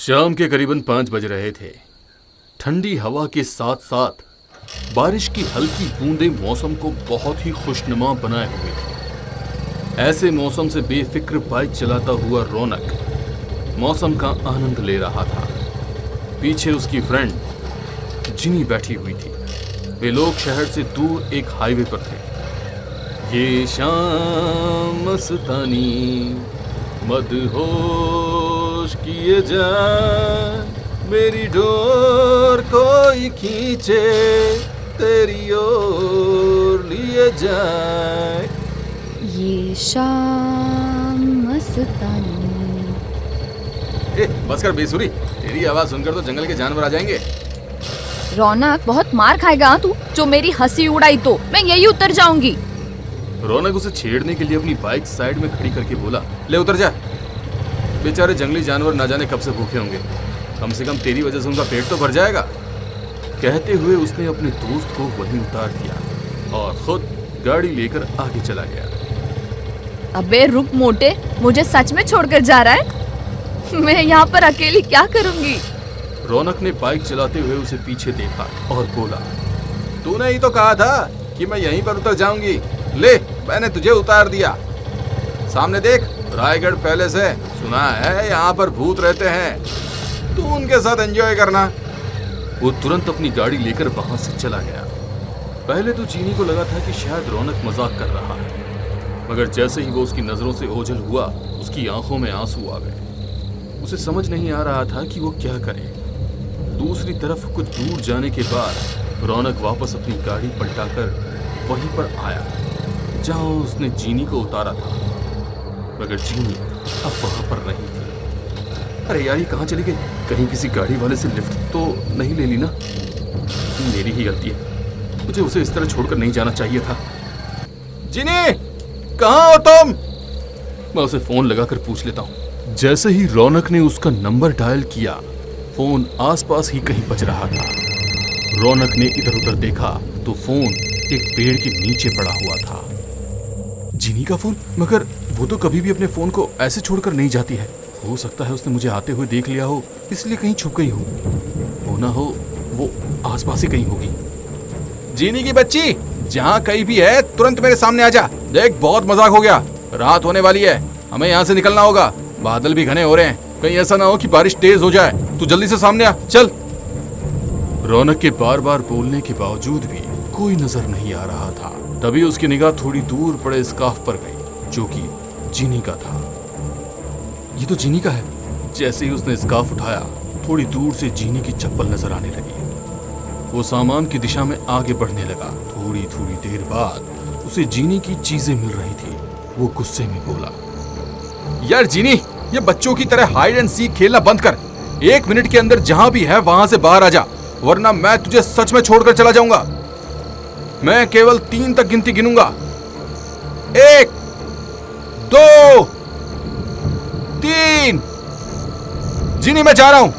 शाम के करीबन 5 बज रहे थे। ठंडी हवा के साथ साथ बारिश की हल्की बूंदें मौसम को बहुत ही खुशनुमा बनाए हुए थी। ऐसे मौसम से बेफिक्र बाइक चलाता हुआ रौनक मौसम का आनंद ले रहा था। पीछे उसकी फ्रेंड जिनी बैठी हुई थी। वे लोग शहर से दूर एक हाईवे पर थे। ये शाम मस्तानी मदहोश किए जाए, मेरी डोर कोई खींचे तेरी ओर लिए जाए। ये शाम मस्तानी। बस कर बेसुरी, तेरी आवाज सुनकर तो जंगल के जानवर आ जाएंगे। रौनक, बहुत मार खाएगा तू। जो मेरी हंसी उड़ाई तो मैं यही उतर जाऊंगी। रौनक उसे छेड़ने के लिए अपनी बाइक साइड में खड़ी करके बोला, ले उतर जा। बेचारे जंगली जानवर ना जाने कब से भूखे होंगे, कम से कम तेरी वजह से उनका पेट तो भर जाएगा। कहते हुए उसने अपने दोस्त को वहीं उतार दिया और खुद गाड़ी लेकर आगे चला गया। अबे रुक मोटे, मुझे सच में छोड़कर जा रहा है? मैं यहाँ पर अकेली क्या करूँगी? रौनक ने बाइक चलाते हुए उसे पीछे देखा और बोला, तूने ही तो कहा था कि मैं यहीं पर उतर जाऊंगी। ले, मैंने तुझे उतार दिया। सामने देख, रायगढ़ पैलेस है। सुना है यहाँ पर भूत रहते हैं, तू उनके साथ एंजॉय करना। वो तुरंत अपनी गाड़ी लेकर वहां से चला गया। पहले तो चीनी को लगा था कि शायद रौनक मजाक कर रहा है, मगर जैसे ही वो उसकी नजरों से ओझल हुआ, उसकी आंखों में आंसू आ गए। उसे समझ नहीं आ रहा था कि वो क्या करे। दूसरी तरफ कुछ दूर जाने के बाद रौनक वापस अपनी गाड़ी पलटाकर वहीं पर आया जहां उसने जीनी को उतारा था, मगर जीनी अब वहां पर नहीं थी। अरे यार, ये कहाँ चली गई? कहीं किसी गाड़ी वाले से लिफ्ट तो नहीं ले ली ना? मेरी ही गलती है, मुझे उसे इस तरह छोड़कर नहीं जाना चाहिए था। जीनी, कहाँ हो तुम? मैं उसे फोन लगाकर पूछ लेता हूँ। जैसे ही रौनक ने उसका नंबर डायल किया, फोन आसपास ही कहीं बज रहा था। रौनक ने इधर उधर देखा तो फोन एक पेड़ के नीचे पड़ा हुआ था। जीनी का फोन? मगर वो तो कभी भी अपने फोन को ऐसे छोड़कर नहीं जाती है। हो सकता है उसने मुझे आते हुए देख लिया हो, इसलिए कहीं छुप गई हो ना हो वो आसपास ही कहीं होगी। जीनी की बच्ची, जहाँ कहीं भी है तुरंत मेरे सामने आ जा। देख, बहुत मजाक हो गया, रात होने वाली है, हमें यहाँ से निकलना होगा। बादल भी घने हो रहे हैं, कहीं ऐसा ना हो कि बारिश तेज हो जाए। तू जल्दी से सामने आ, चल। रौनक के बार बार बोलने के बावजूद भी कोई नजर नहीं आ रहा था। तभी उसकी निगाह थोड़ी दूर पड़े स्कार्फ पर गई, जो कि जीनी का था। ये तो जीनी का है। जैसे ही उसने स्कार्फ उठाया, थोड़ी दूर से जीनी की चप्पल नजर आने लगी। वो सामान की दिशा में आगे बढ़ने लगा। थोड़ी थोड़ी देर बाद उसे जीनी की चीजें मिल रही थी। वो गुस्से में बोला, यार जीनी, ये बच्चों की तरह हाइड एंड सीक खेलना बंद कर। 1 मिनट के अंदर जहां भी है वहां से बाहर आ जा, वरना मैं तुझे सच में छोड़कर चला जाऊंगा। मैं केवल 3 तक गिनती गिनूंगा। 1, 2, 3। जीनी, मैं जा रहा हूं।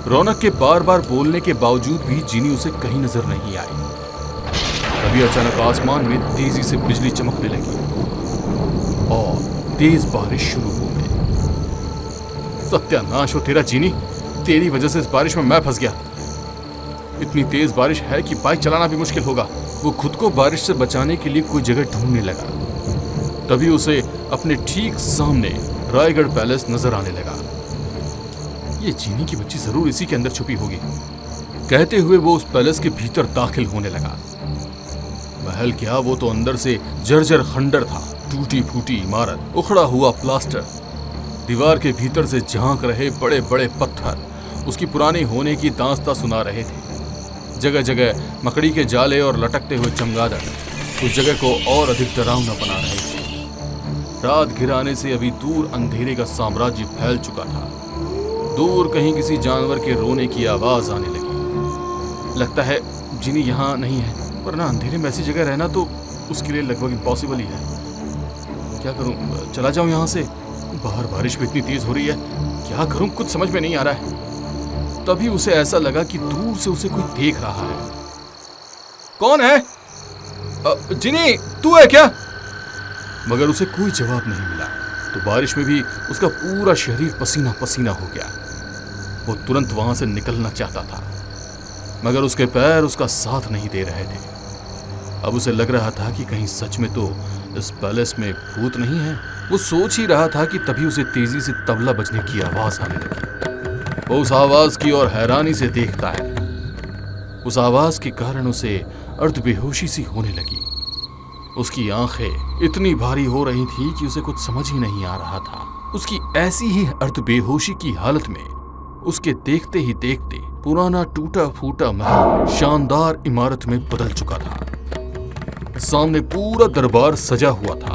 रौनक के बार बार बोलने के बावजूद भी जीनी उसे कहीं नजर नहीं आई। तभी अचानक आसमान में तेजी से बिजली चमकने लगी और तेज बारिश शुरू हो गई। सत्यानाश हो तेरा जीनी, तेरी वजह से इस बारिश में मैं फंस गया। इतनी तेज बारिश है कि बाइक चलाना भी मुश्किल होगा। वो खुद को बारिश से बचाने के लिए कोई जगह ढूंढने लगा। तभी उसे अपने ठीक सामने रायगढ़ पैलेस नजर आने लगा। ये जीनी की बच्ची जरूर इसी के अंदर छुपी होगी। कहते हुए वो उस पैलेस के भीतर दाखिल होने लगा। महल क्या, वो तो अंदर से जर्जर खंडर था। टूटी फूटी इमारत, उखड़ा हुआ प्लास्टर, दीवार के भीतर से झांक रहे बड़े बड़े पत्थर उसकी पुरानी होने की दास्तां सुना रहे थे। जगह जगह मकड़ी के जाले और लटकते हुए चमगादड़ उस जगह को और अधिक डरावना बना रहे थे। रात घिराने से अभी दूर अंधेरे का साम्राज्य फैल चुका था। दूर कहीं किसी जानवर के रोने की आवाज आने लगी। लगता है जीनी यहाँ नहीं है, वरना अंधेरे में ऐसी जगह रहना तो उसके लिए लगभग इम्पॉसिबल ही है। क्या करूं, चला जाऊं यहाँ से? बाहर बारिश भी इतनी तेज हो रही है, क्या करूं, कुछ समझ में नहीं आ रहा है। तभी उसे ऐसा लगा कि दूर से उसे कोई देख रहा है। कौन है? जीनी, तू है क्या? मगर उसे कोई जवाब नहीं मिला। तो बारिश में भी उसका पूरा शरीर पसीना पसीना हो गया। वो तुरंत वहां से निकलना चाहता था, मगर उसके पैर उसका साथ नहीं दे रहे थे। अब उसे लग रहा था कि कहीं सच में तो इस पैलेस में भूत नहीं है। वो सोच ही रहा था कि तभी उसे तेजी से तबला बजने की आवाज आने लगी। वो उस आवाज की ओर हैरानी से देखता है। उस आवाज के कारण उसे अर्ध बेहोशी सी होने लगी। उसकी आंखें इतनी भारी हो रही थी कि उसे कुछ समझ ही नहीं आ रहा था। उसकी ऐसी ही अर्ध बेहोशी की हालत में उसके देखते ही देखते पुराना टूटा फूटा महल शानदार इमारत में बदल चुका था। सामने पूरा दरबार सजा हुआ था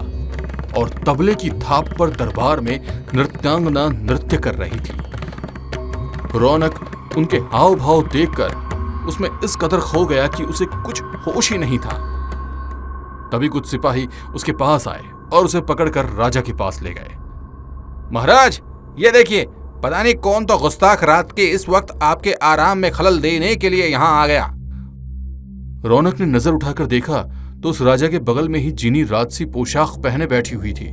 और तबले की थाप पर दरबार में नृत्यांगना नृत्य कर रही थी। रौनक उनके हाव भाव देखकर उसमें इस कदर खो गया कि उसे कुछ होश ही नहीं था। तभी कुछ सिपाही उसके पास आए और उसे पकड़कर राजा के पास ले गए। महाराज, ये देखिए, पता नहीं कौन तो गुस्ताख रात के इस वक्त आपके आराम में खलल देने के लिए यहाँ आ गया। रौनक ने नजर उठाकर देखा तो उस राजा के बगल में ही जीनी राजसी पोशाक पहने बैठी हुई थी।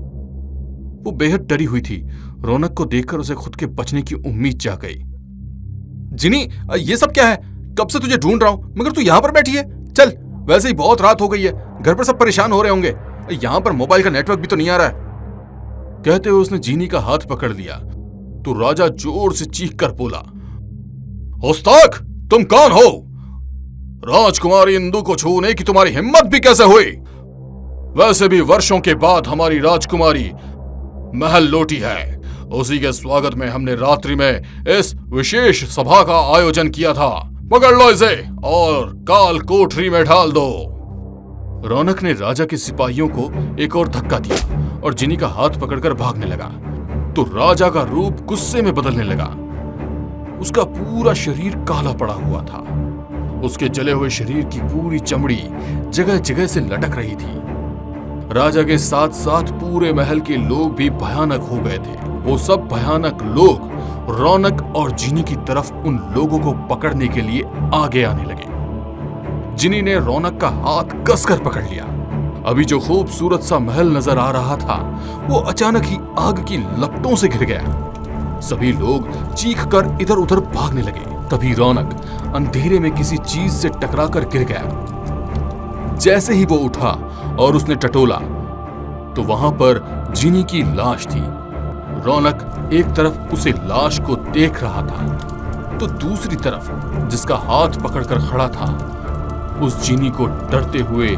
वो बेहद डरी हुई थी। रौनक को देखकर उसे खुद के बचने की उम्मीद जाग गई। जिनी, ये सब क्या है? कब से तुझे ढूंढ रहा हूं, मगर तू यहाँ पर बैठी है। चल, वैसे ही बहुत रात हो गई है, घर पर सब परेशान हो रहे होंगे। यहाँ पर मोबाइल का नेटवर्क भी तो नहीं आ रहा है। कहते हुए उसने जीनी का हाथ पकड़ लिया तो राजा जोर से चीख कर बोला, गुस्ताख, तुम कौन हो? राजकुमारी इंदु को छूने की तुम्हारी हिम्मत भी कैसे हुई? वैसे भी वर्षों के बाद हमारी राजकुमारी महल लौटी है। उसी के स्वागत में हमने रात्रि में इस विशेष सभा का आयोजन किया था। पकड़ लो इसे और काल कोठरी में ढाल दो। रौनक ने राजा के सिपाहियों को एक और धक्का दिया और जिनी का हाथ पकड़कर भागने लगा तो राजा का रूप गुस्से में बदलने लगा। उसका पूरा शरीर काला पड़ा हुआ था। उसके जले हुए शरीर की पूरी चमड़ी जगह जगह से लटक रही थी। राजा के साथ साथ पूरे महल के लोग भी भयानक हो गए थे। वो सब भयानक लोग रौनक और जिनी की तरफ उन लोगों को पकड़ने के लिए आगे आने लगे। जिनी ने रौनक का हाथ कसकर पकड़ लिया। अभी जो खूबसूरत सा महल नजर आ रहा था वो अचानक ही आग की लपटों से घिर गया। सभी लोग चीख कर इधर उधर भागने लगे। तभी रौनक अंधेरे में किसी चीज से टकराकर गिर गया। जैसे ही वो उठा और उसने टटोला तो वहां पर जिनी की लाश थी। रौनक एक तरफ उसे लाश को देख रहा था तो दूसरी तरफ जिसका हाथ पकड़कर खड़ा था उस जिनी को डरते हुए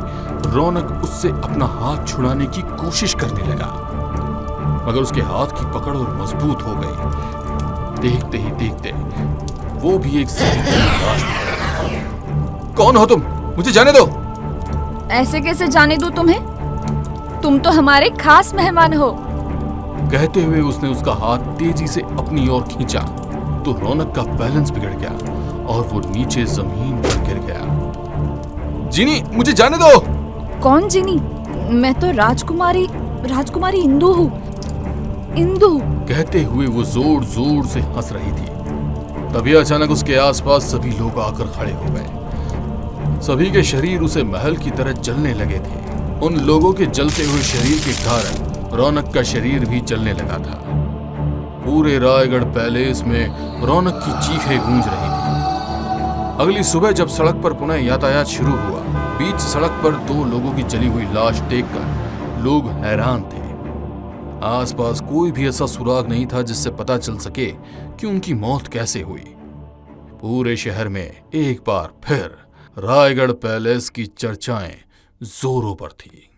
रौनक उससे अपना हाथ छुड़ाने की कोशिश करने लगा, मगर उसके हाथ की पकड़ और मजबूत हो गई। देखते ही देखते वो भी एक लाश बन। कौन हो तुम? मुझे जाने दो। ऐसे कैसे जाने दूं तुम्हें? तुम तो हमारे खास मेहमान हो। कहते हुए उसने उसका हाथ तेजी से अपनी ओर खींचा तो रौनक का बैलेंस बिगड़ गया और वो नीचे जमीन पर गिर गया। जिनी, मुझे जाने दो। कौन जिनी? मैं तो राजकुमारी इंदु हूँ। इंदु। कहते हुए वो जोर जोर से हंस रही थी। तभी अचानक उसके आसपास सभी लोग आकर खड़े हो गए। सभी के शरीर उसे महल की तरह जलने लगे थे। उन लोगों के जलते हुए शरीर के कारण रौनक का शरीर भी जलने लगा था। पूरे रायगढ़ पैलेस में रौनक की चीखें गूंज रही थी। अगली सुबह जब सड़क पर पुनः यातायात शुरू हुआ, बीच सड़क पर 2 लोगों की जली हुई लाश देखकर लोग हैरान थे। आसपास कोई भी ऐसा सुराग नहीं था जिससे पता चल सके कि उनकी मौत कैसे हुई। पूरे शहर में एक बार फिर रायगढ़ पैलेस की चर्चाएं जोरों पर थी।